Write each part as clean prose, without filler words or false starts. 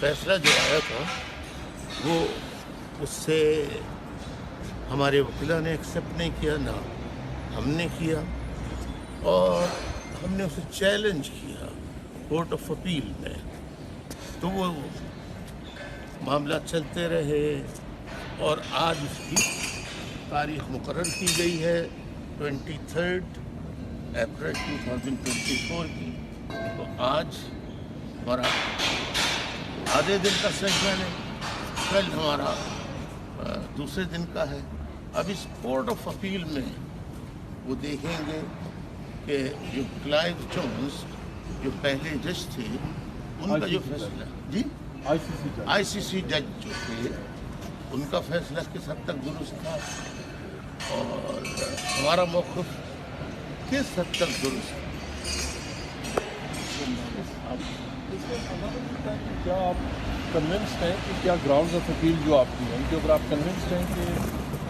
फैसला जो आया था वो उससे हमारे वकीलों ने एक्सेप्ट नहीं किया, ना हमने किया, और हमने उसे चैलेंज किया कोर्ट ऑफ अपील में। तो वो मामला चलते रहे और आज उसकी तारीख मुकर्रर की गई है 23 अप्रैल 2024 की। तो आज हमारा आधे दिन का सेशन है, कल हमारा दूसरे दिन का है। अब इस कोर्ट ऑफ अपील में वो देखेंगे कि जो क्लाइव जोन्स जो पहले जज थे उनका जो फैसला जी आईसीसी जज जो थे उनका फैसला किस हद तक दुरुस्त था और हमारा मौक़िफ़ किस हद तक दुरुस्त है। क्या आप कन्विंस्ड हैं कि क्या ग्राउंड्स ऑफ अपील जो आपकी हैं उनके ऊपर आप कन्विंस्ड हैं कि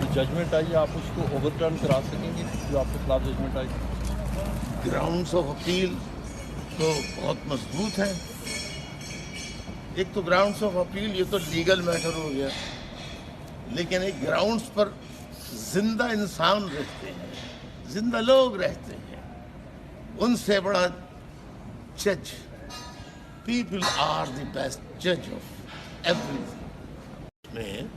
जो जजमेंट आई आप उसको ओवरटर्न करा सकेंगे जो आपके खिलाफ जजमेंट आई? ग्राउंड्स ऑफ अपील तो बहुत मजबूत है। एक तो ग्राउंड्स ऑफ अपील ये तो लीगल मैटर हो गया, लेकिन एक ग्राउंड्स पर जिंदा इंसान रहते हैं, जिंदा लोग रहते हैं, उनसे बड़ा जज, पीपल आर द बेस्ट जज ऑफ एवरीथिंग में